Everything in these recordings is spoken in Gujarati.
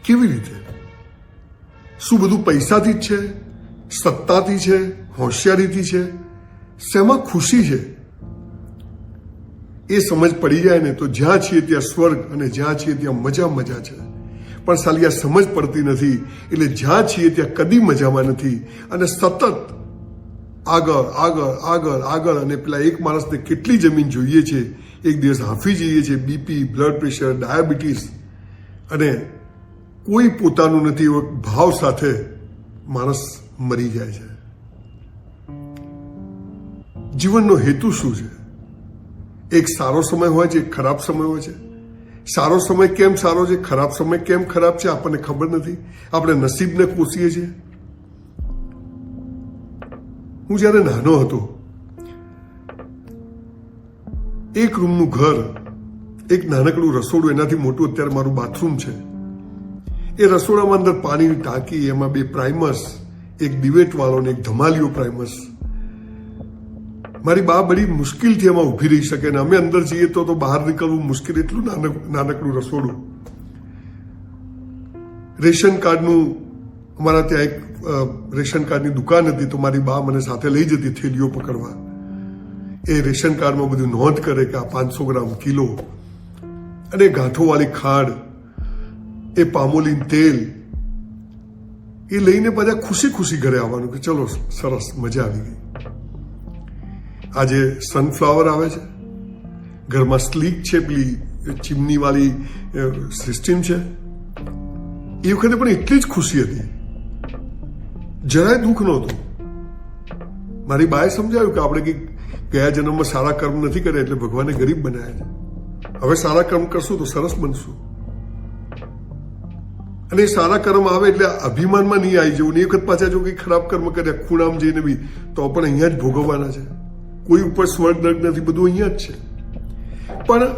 કેવી રીતે? શું બધું પૈસાથી જ છે, સત્તાથી છે, હોશિયારીથી છે? શેમાં ખુશી છે? એ સમજ પડી જાય ને તો જ્યાં છીએ ત્યાં સ્વર્ગ અને જ્યાં છીએ ત્યાં મજા છે. પણ સાલી આ સમજ પડતી નથી, એટલે જ્યાં છીએ ત્યાં કદી મજામાં નથી અને સતત આગળ અને પેલા એક માણસને કેટલી જમીન જોઈએ છે, એક દિવસ હાંફી જઈએ છીએ, બીપી, બ્લડ પ્રેશર, ડાયાબિટીસ, અને કોઈ પોતાનું નથી એવો ભાવ સાથે માણસ મરી જાય છે. જીવનનો હેતુ શું છે? એક સારો સમય હોય છે, એક ખરાબ સમય હોય છે. સારો સમય કેમ સારો છે, ખરાબ સમય કેમ ખરાબ છે, આપણને ખબર નથી. આપણે નસીબને કોસીએ છીએ. હું જ્યારે નાનો હતો, એક રૂમનું ઘર, એક નાનકડું રસોડું, એનાથી મોટું અત્યારે મારું બાથરૂમ છે. એ રસોડામાં અંદર પાણીની ટાંકી, એમાં 2 પ્રાઇમર્સ, એક ડિવેટ વાળો ને એક ધમાલિયો પ્રાઇમર્સ. મારી બા બડી મુશ્કેલથી એમાં ઊભી રહી શકે ને અમે અંદર જઈએ તો બહાર નીકળવું મુશ્કેલ, એટલું નાનકડું રસોડું. રેશન કાર્ડનું, અમારા ત્યાં એક રેશન કાર્ડની દુકાન હતી, તો મારી બા મને સાથે લઈ જતી થેલીઓ પકડવા. એ રેશન કાર્ડમાં બધું નોંધ કરે કે આ 500 ગ્રામ, કિલો, અને ગાંઠોવાળી ખાંડ, એ પામોલીન તેલ, એ લઈને બધા ખુશી ઘરે આવવાનું કે ચલો સરસ, મજા આવી ગઈ. આજે સનફ્લાવર આવે છે ઘરમાં, સ્લીક છે, પેલી ચીમની વાળી સિસ્ટમ છે. એ વખતે પણ એટલી જ ખુશી હતી, જરાય દુઃખ નહોતું. મારી બાએ સમજાવ્યું કે આપણે કંઈક ગયા જન્મમાં સારા કર્મ નથી કર્યા એટલે ભગવાને ગરીબ બનાવ્યા છે. હવે સારા કર્મ કરશું તો સરસ બનશું. અને એ સારા કર્મ આવે એટલે અભિમાનમાં નહીં આવી જવું. એ વખત પાછા જો કંઈ ખરાબ કર્મ કર્યા ખૂણામ જઈને બી તો પણ અહીંયા જ ભોગવવાના છે. કોઈ ઉપર સ્વર્ગ નર્ક નથી, બધું અહીંયા જ છે. પણ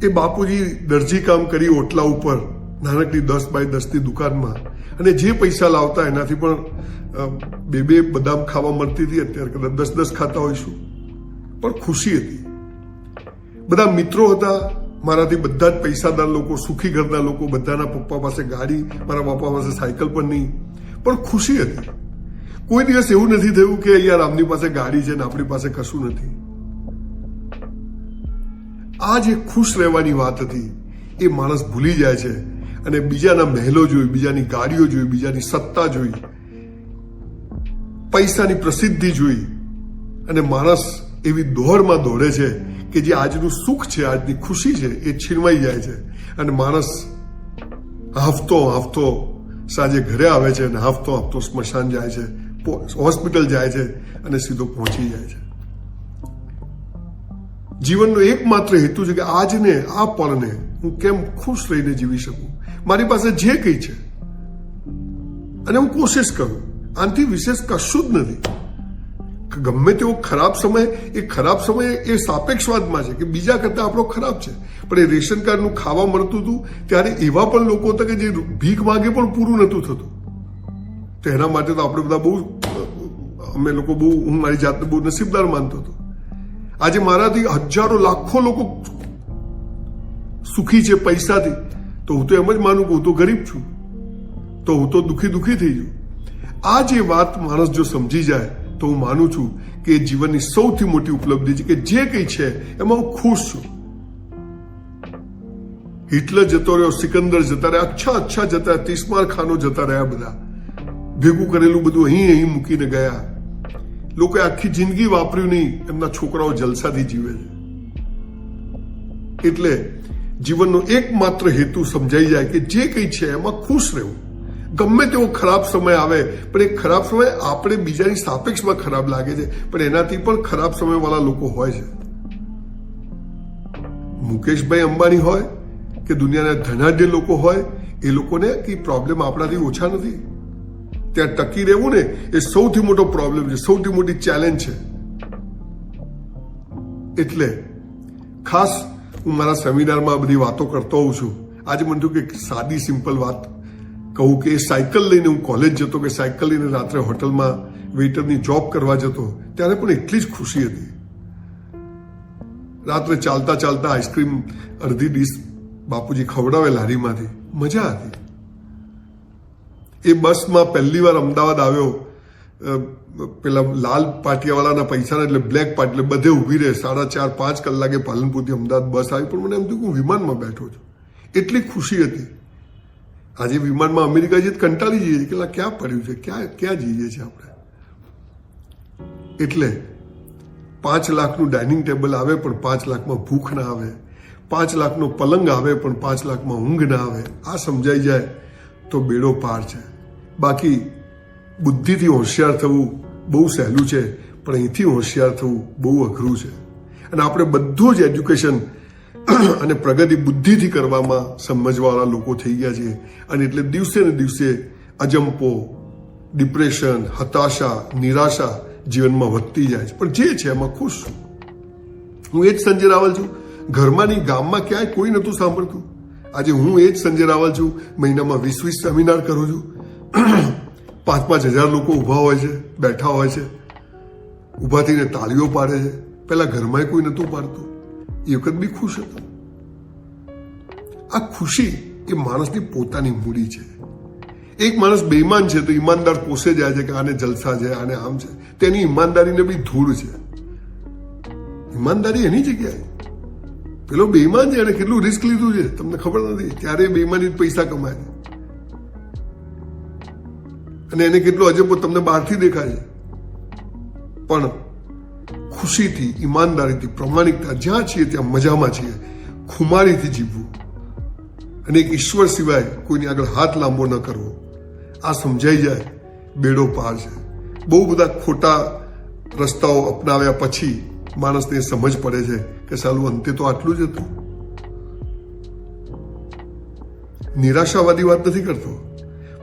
એ બાપુજી દરજી કામ કરી ઓટલા ઉપર, નાનકડી 10 બાય 10ની દુકાનમાં, અને જે પૈસા લાવતા એનાથી પણ 2 બદામ ખાવા મળતી હતી. અત્યારે કદાચ 10 ખાતા હોઈશું, પણ ખુશી હતી. બધા મિત્રો હતા મારાથી, બધા જ પૈસાદાર લોકો, સુખી ઘરના લોકો. બધાના પપ્પા પાસે ગાડી, મારા પપ્પા પાસે સાયકલ પણ નહીં, પણ ખુશી હતી. કોઈ દિવસ એવું નથી થયું કે યાર આમની પાસે ગાડી છે ને આપણી પાસે કશું નથી. આ જે ખુશ રહેવાની વાત હતી એ માણસ ભૂલી જાય છે અને બીજાના મહેલો જોઈ, બીજાની ગાડીઓ જોઈ, બીજાની સત્તા જોઈ, પૈસાની પ્રસિદ્ધિ જોઈ, અને માણસ એવી દોડમાં દોડે છે કે જે આજનું સુખ છે, આજની ખુશી છે, એ છીનવાઈ જાય છે. અને માણસ હાંફતો સાંજે ઘરે આવે છે અને હાંફતો સ્મશાન જાય છે, હોસ્પિટલ જાય છે અને સીધો પહોંચી જાય છે. જીવનનો એકમાત્ર હેતુ છે કે આજને, આ પળને હું કેમ ખુશ રહીને જીવી શકું. મારી પાસે જે કંઈ છે અને હું કોશિશ કરું. આનાથી વિશેષ કશું જ નથી. ગમે તેવો ખરાબ સમય, એ ખરાબ સમય એ સાપેક્ષવાદમાં છે કે બીજા કરતા આપણો ખરાબ છે. પણ એ રેશન કાર્ડનું ખાવા મળતું હતું ત્યારે એવા પણ લોકો હતા કે જે ભીખ માંગે પણ પૂરું નહોતું થતું. તો એના માટે તો આપણે બધા અમે લોકો હું મારી જાતને બહુ નસીબદાર માનતો હતો. આજે મારાથી હજારો લાખો લોકો સુખી છે પૈસાથી, તો હું તો એમ જ માનું કે હું તો ગરીબ છું, તો હું તો દુઃખી થઈ જઉં. આ જે વાત માણસ જો સમજી જાય તો હું માનું છું કે એ જીવનની સૌથી મોટી ઉપલબ્ધિ છે કે જે કંઈ છે એમાં હું ખુશ છું. હિટલર જતો રહ્યો, સિકંદર જતા રહ્યા, અચ્છા જતા રહ્યા, તિસ્માર ખાનો જતા રહ્યા, બધા ભેગું કરેલું બધું અહીં મૂકીને ગયા. લોકોએ આખી જિંદગી વાપર્યું નહીં, એમના છોકરાઓ જલસાથી જીવે છે. એટલે જીવનનો એકમાત્ર હેતુ સમજાઈ જાય કે જે કંઈ છે એમાં ખુશ રહેવું. ગમે તેવો ખરાબ સમય આવે, પણ એ ખરાબ સમય આપણે બીજાની સાપેક્ષમાં ખરાબ લાગે છે, પણ એનાથી પણ ખરાબ સમયવાળા લોકો હોય છે. મુકેશભાઈ અંબાણી હોય કે દુનિયાના ધનાઢ્ય લોકો હોય, એ લોકોને કઈ પ્રોબ્લેમ આપણાથી ઓછા નથી. ત્યાં ટકી રહેવું ને એ સૌથી મોટો પ્રોબ્લેમ છે, સૌથી મોટી ચેલેન્જ છે. એટલે ખાસ હું મારા સેમિનારમાં બધી વાતો કરતો હોઉં છું. આજે મને થયું કે સાદી સિમ્પલ વાત કહું કે એ સાયકલ લઈને હું કોલેજ જતો, કે સાયકલ લઈને રાત્રે હોટલમાં વેઇટરની જોબ કરવા જતો, ત્યારે પણ એટલી જ ખુશી હતી. રાત્રે ચાલતા આઈસ્ક્રીમ અડધી ડીશ બાપુજી ખવડાવે લારીમાંથી, મજા હતી. એ બસમાં પહેલી વાર અમદાવાદ આવ્યો, પેલા લાલ પાટિયાવાળાના પૈસા એટલે બ્લેક પાર્ટી એટલે બધે ઊભી રહે, 4:30-5 કલાકે પાલનપુરથી અમદાવાદ બસ આવી, પણ મને એમ થયું કે હું વિમાનમાં બેઠો છું. એટલી ખુશી હતી. આજે વિમાનમાં અમેરિકા જઈએ કંટાળી જઈએ કે ક્યાં પડ્યું છે, ક્યાં જઈએ છીએ આપણે. એટલે 5 લાખનું ડાઇનિંગ ટેબલ આવે પણ 5 લાખમાં ભૂખ ના આવે, 5 લાખનો પલંગ આવે પણ 5 લાખમાં ઊંઘ ના આવે. આ સમજાઈ જાય તો બેડો પાર છે. બાકી બુદ્ધિથી હોશિયાર થવું બહુ સહેલું છે, પણ અહીંથી હોશિયાર થવું બહુ અઘરું છે. અને આપણે બધું જ એજ્યુકેશન અને પ્રગતિ બુદ્ધિથી કરવામાં સમજવાવાળા લોકો થઈ ગયા છે. અને એટલે દિવસે ને દિવસે અજંપો, ડિપ્રેશન, હતાશા, નિરાશા જીવનમાં વધતી જાય છે. પણ જે છે એમાં ખુશ છું. હું એ જ સંજય રાવલ છું. ઘરમાં નહીં, ગામમાં ક્યાંય કોઈ નહોતું સાંભળતું. આજે હું એ જ સંજય રાવલ છું. મહિનામાં 20 સેમિનાર કરું છું. 5-5 હજાર લોકો ઊભા હોય છે, બેઠા હોય છે, ઊભા થઈને તાળીઓ પાડે છે. પેલા ઘરમાં કોઈ નહોતું પાડતું. એ વખત બી ખુશ હતો. આ ખુશી એ માણસની પોતાની મૂડી છે. એક માણસ બેઈમાન છે તો ઈમાનદાર પોસે જાય છે કે આને જલસા છે, આને આમ છે. તેની ઈમાનદારીને બી ધૂળ છે. ઈમાનદારી એની જગ્યાએ. પેલો બેઈમાન છે, એને કેટલું રિસ્ક લીધું છે તમને ખબર નથી. ત્યારે બેઈમાની પૈસા કમાય છે. અને એને કેટલો અજંપો તમને બહારથી દેખાય છે. પણ ખુશીથી, ઈમાનદારીથી, પ્રામાણિકતા, જ્યાં છીએ ત્યાં મજામાં છીએ, ખુમારીથી જીવવું અને એક ઈશ્વર સિવાય કોઈની આગળ હાથ લાંબો ન કરવો, આ સમજાઈ જાય બેડો પાર છે. બહુ બધા ખોટા રસ્તાઓ અપનાવ્યા પછી માણસને સમજ પડે છે કે સાલું અંતે તો આટલું જ હતું. નિરાશાવાદી વાત નથી કરતો,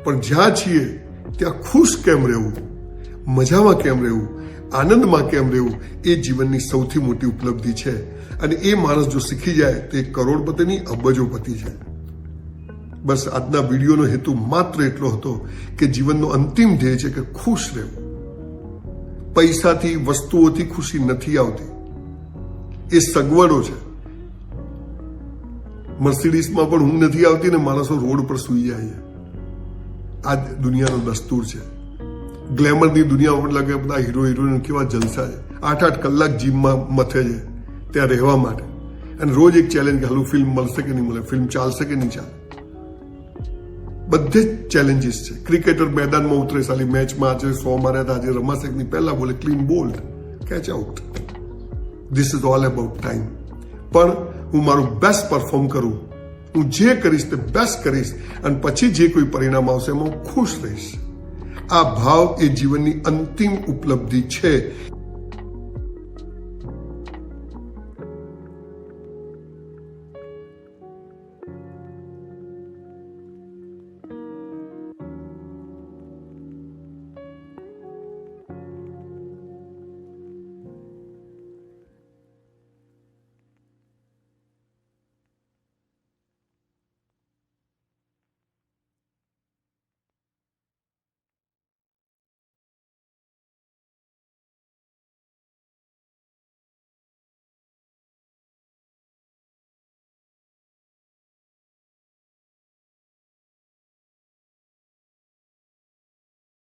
પણ જ્યાં છીએ ત્યાં ખુશ કેમ રહેવું, મજામાં કેમ રહેવું, આનંદમાં કેમ રહેવું, એ જીવનની સૌથી મોટી ઉપલબ્ધિ છે. અને એ માણસ જો શીખી જાય તો એ કરોડપતિ નહીં, અબજોપતિ છે. બસ આજના વિડીયોનો હેતુ માત્ર એટલો હતો કે જીવનનો અંતિમ ધ્યેય છે કે ખુશ રહેવું. પૈસાથી, વસ્તુઓથી ખુશી નથી આવતી. એ સગવડો છે. મર્સિડીઝમાં પણ ઊંઘ નથી આવતી ને માણસો રોડ પર સૂઈ જાય છે. આ દુનિયાનો દસ્તુર છે. ગ્લેમરની દુનિયા ઉપર લાગે બધા હીરો હિરોઈન કેવા જલસા છે. 8-8 કલાક જીમમાં મથે છે ત્યાં રહેવા માટે. અને રોજ એક ચેલેન્જ કે હાલું ફિલ્મ મળશે કે નહીં મળે, ફિલ્મ ચાલશે કે નહીં ચાલે. બધે જ ચેલેન્જીસ છે. ક્રિકેટર મેદાનમાં ઉતરે, સાલી મેચમાં આજે 100 માર્યા હતા, આજે રમાશે કે નહીં, પહેલા બોલે clean bowled, catch out. This is all about time. પણ હું મારું બેસ્ટ પરફોર્મ કરું, હું જે કરીશ તે બેસ્ટ કરીશ, અને પછી જે કોઈ પરિણામ આવશે એમાં હું ખુશ રહીશ. આ ભાવ એ જીવનની અંતિમ ઉપલબ્ધિ છે.